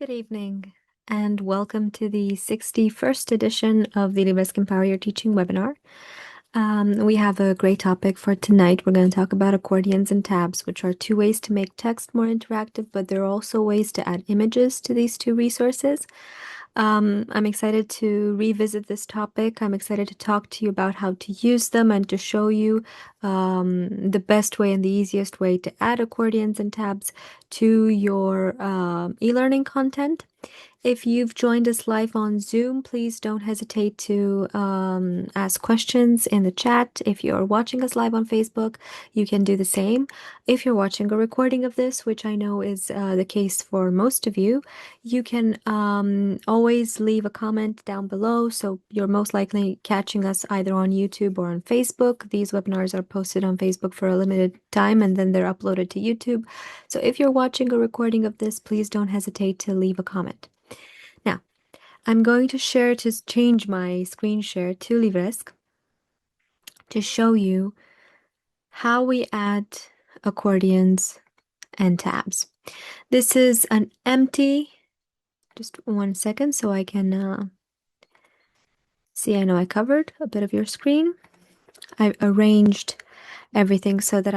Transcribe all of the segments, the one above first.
Good evening, and welcome to the 61st edition of the LIVRESQ Empower Your Teaching webinar. We have a great topic for tonight. We're going to talk about accordions and tabs, which are two ways to make text more interactive, but there are also ways to add images to these two resources. I'm excited to revisit this topic. I'm excited to talk to you about how to use them and to show you the best way and the easiest way to add accordions and tabs to your e-learning content. If you've joined us live on Zoom, please don't hesitate to ask questions in the chat. If you're watching us live on Facebook, you can do the same. If you're watching a recording of this, which I know is the case for most of you, you can always leave a comment down below. So you're most likely catching us either on YouTube or on Facebook. These webinars are posted on Facebook for a limited time and then they're uploaded to YouTube. So if you're watching a recording of this, please don't hesitate to leave a comment. Now, I'm going to change my screen share to LIVRESQ to show you how we add accordions and tabs. This is an empty, just 1 second so I can see. I know I covered a bit of your screen. I arranged everything so that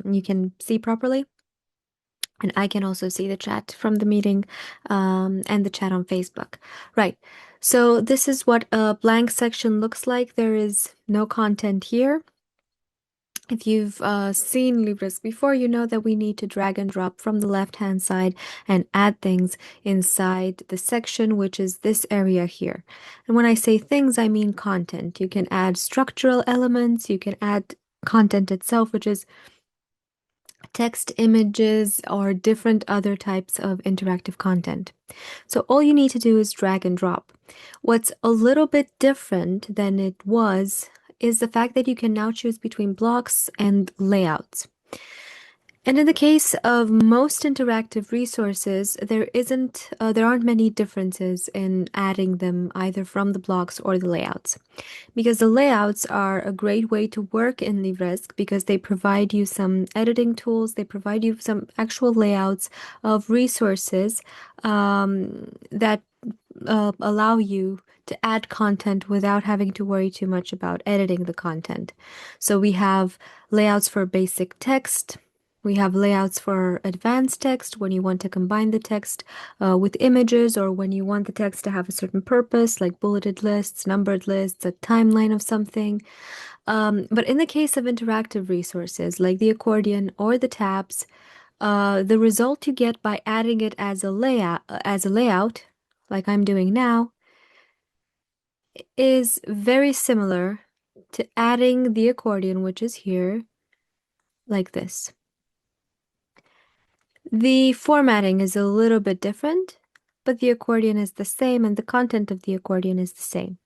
you can see properly. And I can also see the chat from the meeting and the chat on Facebook. Right. So this is what a blank section looks like. There is no content here. If you've seen LIVRESQ before, you know that we need to drag and drop from the left-hand side and add things inside the section, which is this area here. And when I say things, I mean content. You can add structural elements. You can add content itself, which is text, images, or different other types of interactive content. So all you need to do is drag and drop. What's a little bit different than it was is the fact that you can now choose between blocks and layouts. And in the case of most interactive resources, there aren't many differences in adding them either from the blocks or the layouts, because the layouts are a great way to work in LIVRESQ because they provide you some editing tools, they provide you some actual layouts of resources that allow you to add content without having to worry too much about editing the content. So we have layouts for basic text. We have layouts for advanced text when you want to combine the text with images, or when you want the text to have a certain purpose, like bulleted lists, numbered lists, a timeline of something. But in the case of interactive resources like the accordion or the tabs, the result you get by adding it as a layout, like I'm doing now, is very similar to adding the accordion, which is here, like this. The formatting is a little bit different, but the accordion is the same and the content of the accordion is the same.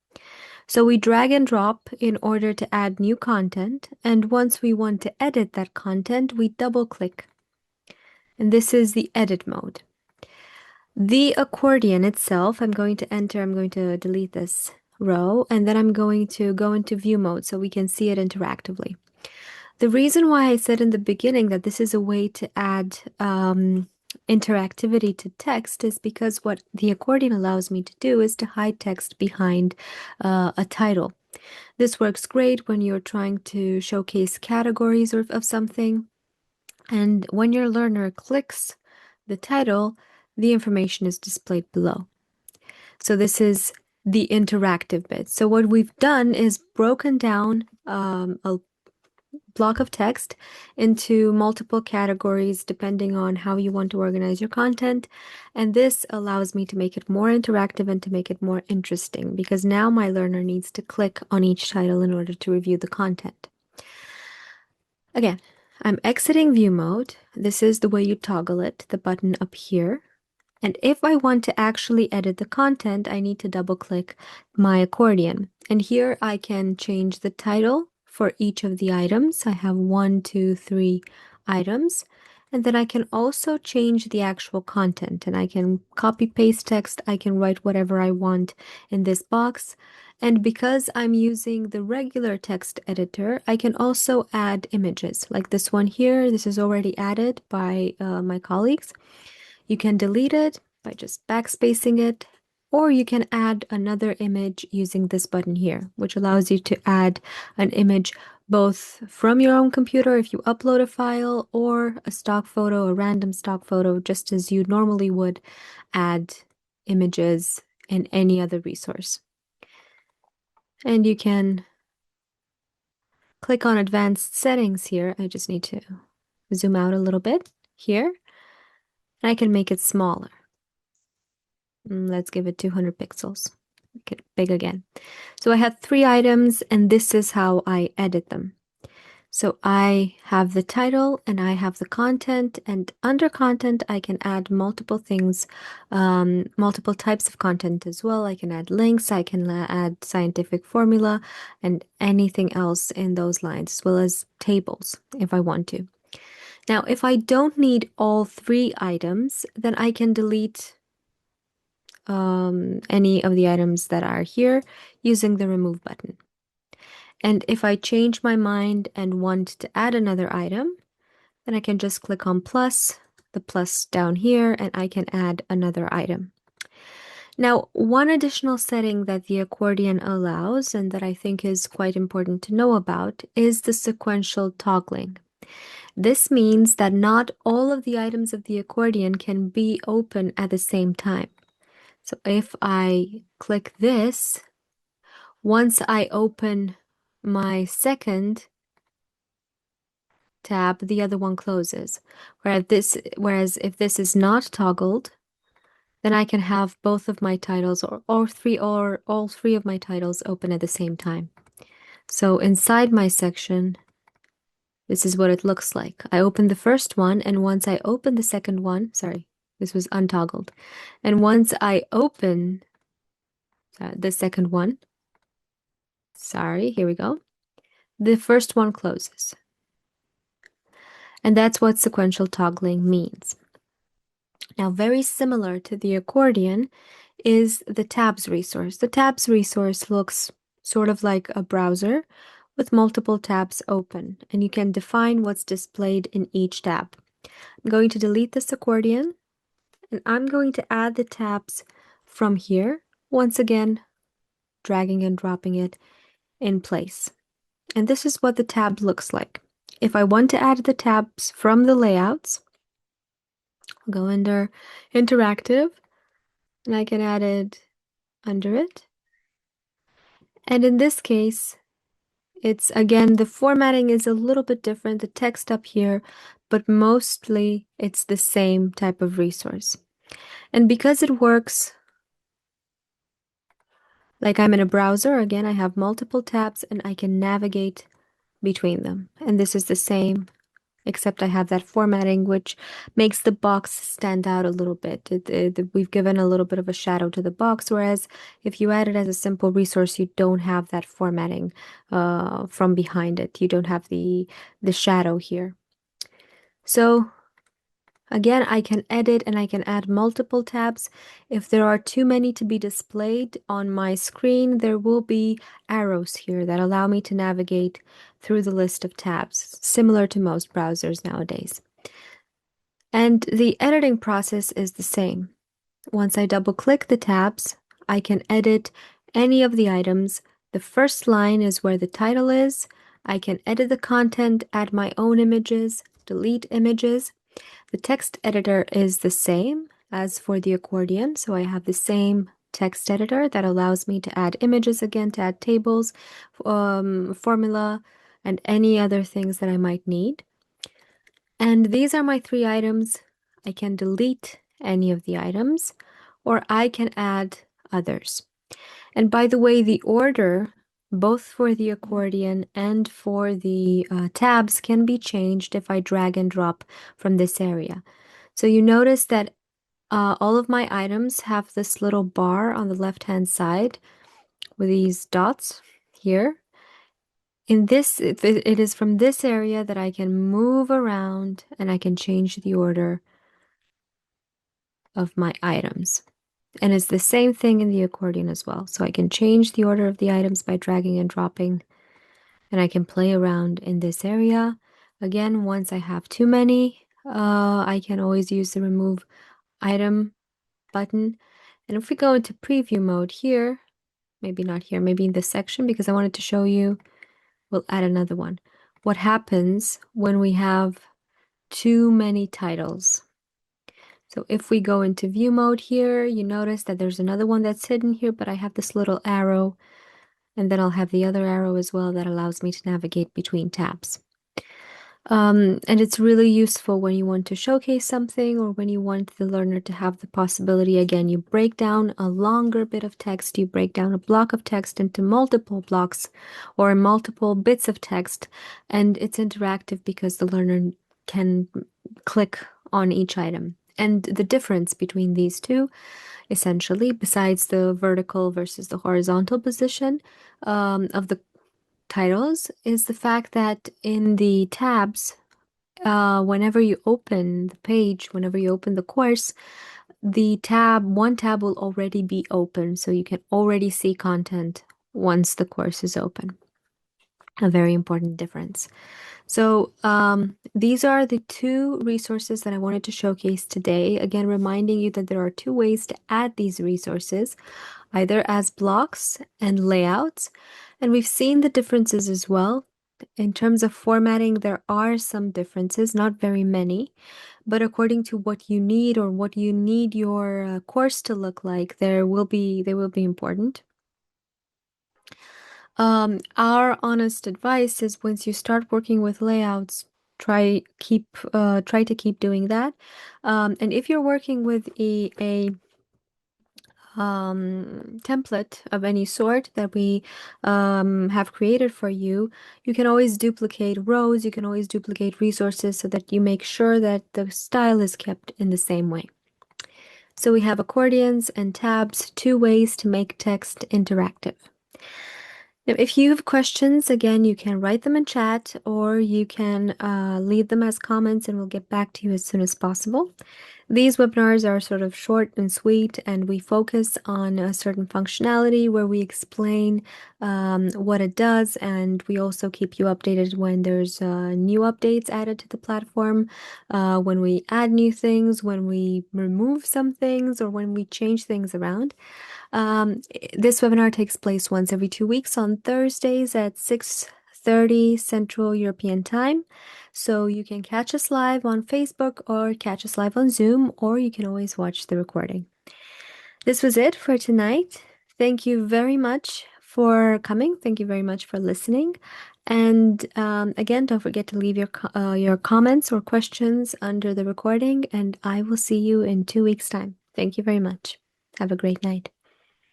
So we drag and drop in order to add new content, and once we want to edit that content, we double click. And this is the edit mode. The accordion itself, I'm going to delete this row, and then I'm going to go into view mode so we can see it interactively. The reason why I said in the beginning that this is a way to add interactivity to text is because what the accordion allows me to do is to hide text behind a title. This works great when you're trying to showcase categories of something. And when your learner clicks the title, the information is displayed below. So this is the interactive bit. So what we've done is broken down a block of text into multiple categories depending on how you want to organize your content. And this allows me to make it more interactive and to make it more interesting, because now my learner needs to click on each title in order to review the content. Again, I'm exiting view mode. This is the way you toggle it, the button up here. And if I want to actually edit the content, I need to double click my accordion. And here I can change the title for each of the items. I have 1, 2, 3 items. And then I can also change the actual content, and I can copy paste text. I can write whatever I want in this box. And because I'm using the regular text editor, I can also add images like this one here. This is already added by my colleagues. You can delete it by just backspacing it, or you can add another image using this button here, which allows you to add an image both from your own computer if you upload a file, or a stock photo, a random stock photo, just as you normally would add images in any other resource. And you can click on advanced settings here. I just need to zoom out a little bit here, and I can make it smaller. Let's give it 200 pixels. Make it big again. So I have 3 items, and this is how I edit them. So I have the title and I have the content, and under content I can add multiple things, multiple types of content as well. I can add links, I can add scientific formula, and anything else in those lines, as well as tables if I want to. Now, if I don't need all 3 items, then I can delete any of the items that are here using the remove button. And if I change my mind and want to add another item, then I can just click on plus, the plus down here, and I can add another item. Now, one additional setting that the accordion allows, and that I think is quite important to know about, is the sequential toggling. This means that not all of the items of the accordion can be open at the same time. So if I click this, once I open my second tab, the other one closes. Whereas if this is not toggled, then I can have both of my titles or all three of my titles open at the same time. So inside my section, this is what it looks like. I open the first one, and once I open the second one, sorry, this was untoggled. And once I open the second one, sorry, here we go, the first one closes. And that's what sequential toggling means. Now, very similar to the accordion is the tabs resource. The tabs resource looks sort of like a browser with multiple tabs open, and you can define what's displayed in each tab. I'm going to delete this accordion, and I'm going to add the tabs from here, once again, dragging and dropping it in place. And this is what the tab looks like. If I want to add the tabs from the layouts, I'll go under interactive, and I can add it under it. And in this case, it's again, the formatting is a little bit different, the text up here, but mostly it's the same type of resource. And because it works like I'm in a browser, again, I have multiple tabs and I can navigate between them. And this is the same, except I have that formatting, which makes the box stand out a little bit. We've given a little bit of a shadow to the box, whereas if you add it as a simple resource, you don't have that formatting from behind it. You don't have the shadow here. So again, I can edit and I can add multiple tabs. If there are too many to be displayed on my screen, there will be arrows here that allow me to navigate through the list of tabs, similar to most browsers nowadays. And the editing process is the same. Once I double-click the tabs, I can edit any of the items. The first line is where the title is. I can edit the content, add my own images, delete images. The text editor is the same as for the accordion, so I have the same text editor that allows me to add images again, to add tables, formula, and any other things that I might need. And these are my 3 items. I can delete any of the items, or I can add others. And by the way, the order, both for the accordion and for the tabs, can be changed if I drag and drop from this area. So you notice that all of my items have this little bar on the left-hand side with these dots here. In this, it is from this area that I can move around and I can change the order of my items. And it's the same thing in the accordion as well. So I can change the order of the items by dragging and dropping, and I can play around in this area. Again, once I have too many, I can always use the remove item button. And if we go into preview mode here, maybe not here, maybe in this section, because I wanted to show you, we'll add another one. What happens when we have too many titles? So if we go into view mode here, you notice that there's another one that's hidden here, but I have this little arrow, and then I'll have the other arrow as well that allows me to navigate between tabs. And it's really useful when you want to showcase something or when you want the learner to have the possibility. Again, you break down a longer bit of text, you break down a block of text into multiple blocks or multiple bits of text, and it's interactive because the learner can click on each item. And the difference between these two, essentially, besides the vertical versus the horizontal position of the titles, is the fact that in the tabs, whenever you open the page, whenever you open the course, one tab will already be open, so you can already see content once the course is open. A very important difference. So these are the two resources that I wanted to showcase today. Again, reminding you that there are two ways to add these resources, either as blocks and layouts. And we've seen the differences as well. In terms of formatting, there are some differences, not very many, but according to what you need or what you need your course to look like, they will be important. Our honest advice is once you start working with layouts, try to keep doing that. And if you're working with a template of any sort that we have created for you, you can always duplicate rows, you can always duplicate resources so that you make sure that the style is kept in the same way. So we have accordions and tabs, two ways to make text interactive. Now, if you have questions, again, you can write them in chat or you can leave them as comments and we'll get back to you as soon as possible. These webinars are sort of short and sweet, and we focus on a certain functionality where we explain what it does, and we also keep you updated when there's new updates added to the platform, when we add new things, when we remove some things, or when we change things around. This webinar takes place once every 2 weeks on Thursdays at 6:30 Central European Time. So you can catch us live on Facebook or catch us live on Zoom, or you can always watch the recording. This was it for tonight. Thank you very much for coming. Thank you very much for listening. And again, don't forget to leave your comments or questions under the recording, and I will see you in 2 weeks' time. Thank you very much. Have a great night.